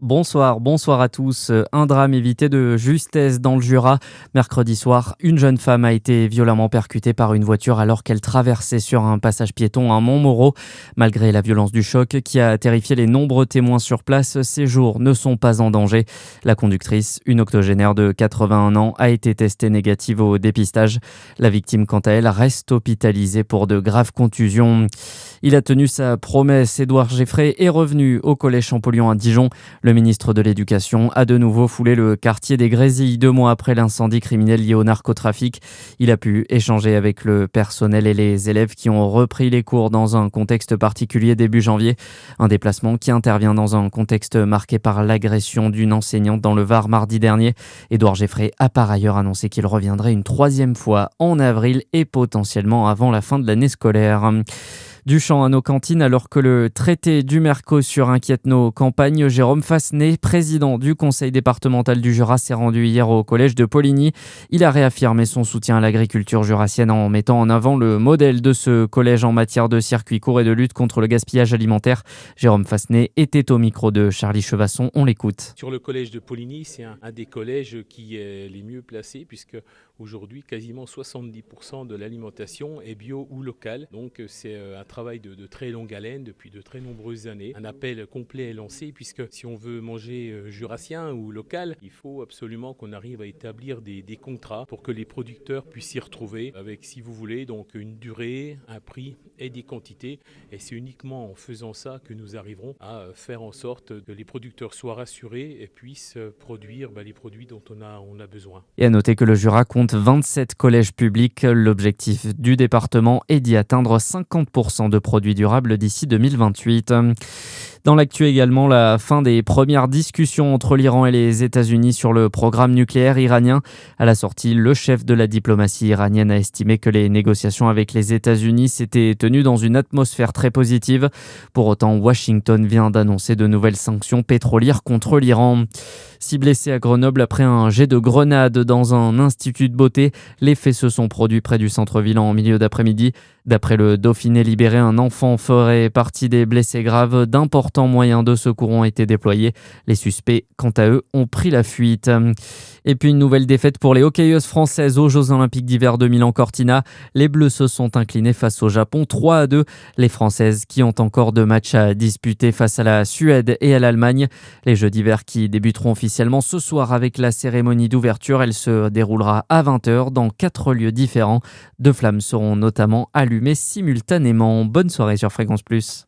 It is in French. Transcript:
Bonsoir à tous. Un drame évité de justesse dans le Jura. Mercredi soir, une jeune femme a été violemment percutée par une voiture alors qu'elle traversait sur un passage piéton à Montmoreau. Malgré la violence du choc qui a terrifié les nombreux témoins sur place, ces jours ne sont pas en danger. La conductrice, une octogénaire de 81 ans, a été testée négative au dépistage. La victime, quant à elle, reste hospitalisée pour de graves contusions. Il a tenu sa promesse. Édouard Geffray est revenu au collège Champollion à Dijon. Le ministre de l'Éducation a de nouveau foulé le quartier des Grésilles 2 mois après l'incendie criminel lié au narcotrafic. Il a pu échanger avec le personnel et les élèves qui ont repris les cours dans un contexte particulier début janvier. Un déplacement qui intervient dans un contexte marqué par l'agression d'une enseignante dans le Var mardi dernier. Édouard Geffray a par ailleurs annoncé qu'il reviendrait une troisième fois en avril et potentiellement avant la fin de l'année scolaire. Du champ à nos cantines, alors que le traité du Mercosur inquiète nos campagnes, Jérôme Fassenet, président du conseil départemental du Jura, s'est rendu hier au collège de Poligny. Il a réaffirmé son soutien à l'agriculture jurassienne en mettant en avant le modèle de ce collège en matière de circuits courts et de lutte contre le gaspillage alimentaire. Jérôme Fassenet était au micro de Charlie Chevasson. On l'écoute. Sur le collège de Poligny, c'est un des collèges qui est les mieux placés puisque aujourd'hui, quasiment 70% de l'alimentation est bio ou locale. Donc c'est un travail de très longue haleine depuis de très nombreuses années. Un appel complet est lancé puisque si on veut manger jurassien ou local, il faut absolument qu'on arrive à établir des contrats pour que les producteurs puissent s'y retrouver avec, si vous voulez, donc une durée, un prix et des quantités. Et c'est uniquement en faisant ça que nous arriverons à faire en sorte que les producteurs soient rassurés et puissent produire les produits dont on a besoin. Et à noter que le Jura compte 27 collèges publics. L'objectif du département est d'y atteindre 50% de produits durables d'ici 2028. Dans l'actu également, la fin des premières discussions entre l'Iran et les États-Unis sur le programme nucléaire iranien. À la sortie, le chef de la diplomatie iranienne a estimé que les négociations avec les États-Unis s'étaient tenues dans une atmosphère très positive. Pour autant, Washington vient d'annoncer de nouvelles sanctions pétrolières contre l'Iran. 6 blessés à Grenoble après un jet de grenade dans un institut de beauté. Les faits se sont produits près du centre-ville en milieu d'après-midi. D'après le Dauphiné libéré, un enfant ferait partie des blessés graves. D'importants moyens de secours ont été déployés. Les suspects, quant à eux, ont pris la fuite. Et puis une nouvelle défaite pour les hockeyeuses françaises aux Jeux Olympiques d'hiver de Milan-Cortina. Les Bleus se sont inclinés face au Japon 3-2. Les Françaises qui ont encore 2 matchs à disputer face à la Suède et à l'Allemagne. Les Jeux d'hiver qui débuteront officiellement ce soir avec la cérémonie d'ouverture. Elle se déroulera à 20h dans 4 lieux différents. 2 flammes seront notamment allumées simultanément. Bonne soirée sur Fréquence Plus.